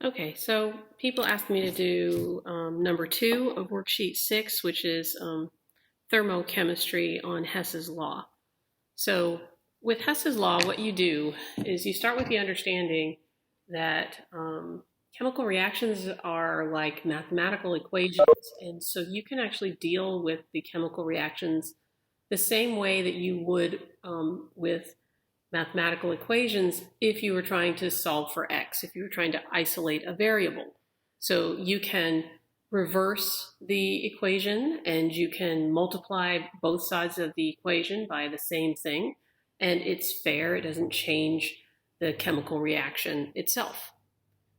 Okay, so people asked me to do number 2 of worksheet 6, which is thermochemistry on Hesse's law. So with Hesse's law, what you do is you start with the understanding that chemical reactions are like mathematical equations, and so you can actually deal with the chemical reactions the same way that you would with mathematical equations if you were trying to solve for x, if you were trying to isolate a variable. So you can reverse the equation and you can multiply both sides of the equation by the same thing, and it's fair. It doesn't change the chemical reaction itself.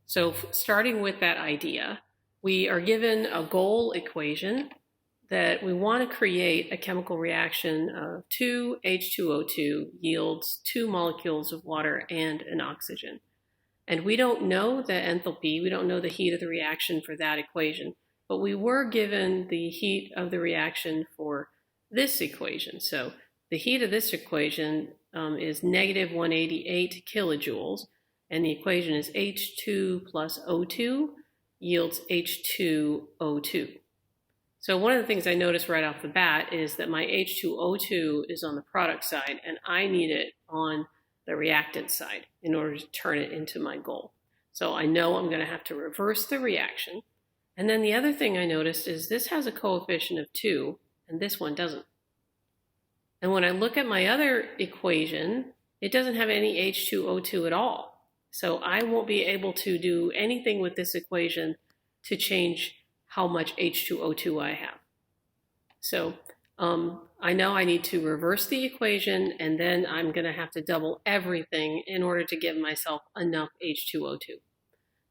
So starting with that idea, we are given a goal equation that we want to create a chemical reaction of 2H2O2 yields 2 molecules of water and an oxygen. And we don't know the enthalpy, we don't know the heat of the reaction for that equation, but we were given the heat of the reaction for this equation. So the heat of this equation is negative 188 kilojoules, and the equation is H2 plus O2 yields H2O2. So one of the things I noticed right off the bat is that my H2O2 is on the product side, and I need it on the reactant side in order to turn it into my goal. So I know I'm going to have to reverse the reaction. And then the other thing I noticed is this has a coefficient of 2, and this one doesn't. And when I look at my other equation, it doesn't have any H2O2 at all. So I won't be able to do anything with this equation to change how much H2O2 I have. So I know I need to reverse the equation, and then I'm going to have to double everything in order to give myself enough H2O2.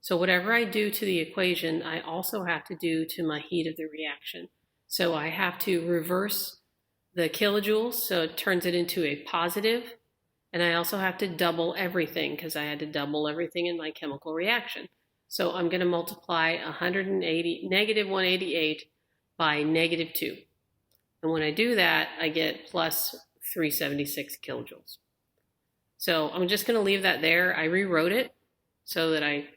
So whatever I do to the equation, I also have to do to my heat of the reaction. So I have to reverse the kilojoules, so it turns it into a positive, and I also have to double everything because I had to double everything in my chemical reaction. So I'm going to multiply negative 188 by negative 2. And when I do that, I get plus 376 kilojoules. So I'm just going to leave that there. I rewrote it so that I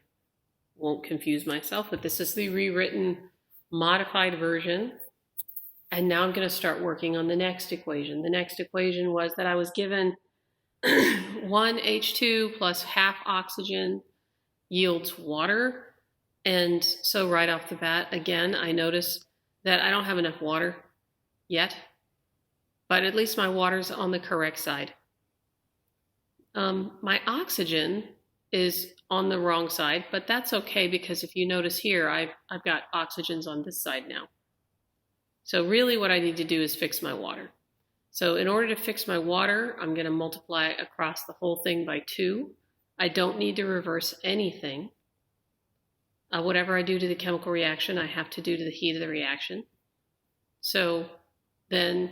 won't confuse myself, but this is the rewritten, modified version. And now I'm going to start working on the next equation. The next equation was that I was given 1H2 plus half oxygen yields water. And so right off the bat, again, I notice that I don't have enough water yet, but at least my water's on the correct side. My oxygen is on the wrong side, but that's okay because if you notice here, I've got oxygens on this side now. So really what I need to do is fix my water. So in order to fix my water, I'm going to multiply across the whole thing by 2. I don't need to reverse anything. Whatever I do to the chemical reaction, I have to do to the heat of the reaction. So then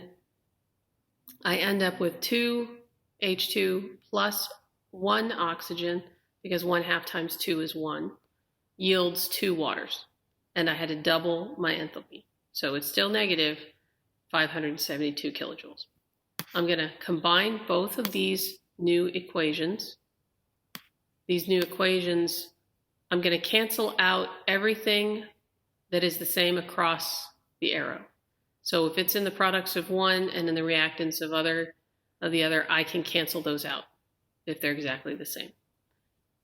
I end up with 2H2 plus 1 oxygen, because 1/2 times 2 is 1, yields 2 waters. And I had to double my enthalpy. So it's still negative 572 kilojoules. I'm going to combine both of these new equations. These new equations, I'm going to cancel out everything that is the same across the arrow. So if it's in the products of one and in the reactants of the other, I can cancel those out if they're exactly the same.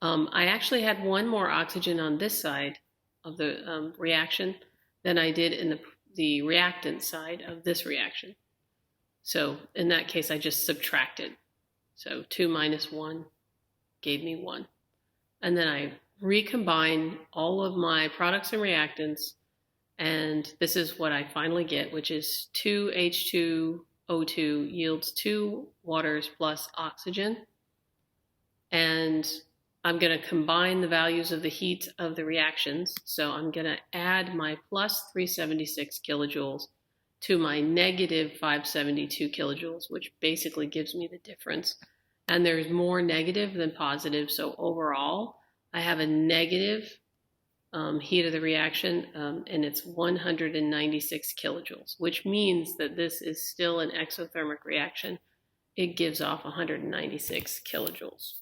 I actually had one more oxygen on this side of the reaction than I did in the reactant side of this reaction. So in that case, I just subtracted. So 2 minus 1 gave me 1. And then I recombine all of my products and reactants, and this is what I finally get, which is 2H2O2 yields 2 waters plus oxygen. And I'm going to combine the values of the heat of the reactions. So I'm going to add my plus 376 kilojoules to my negative 572 kilojoules, which basically gives me the difference. And there's more negative than positive. So overall, I have a negative heat of the reaction, and it's 196 kilojoules, which means that this is still an exothermic reaction. It gives off 196 kilojoules.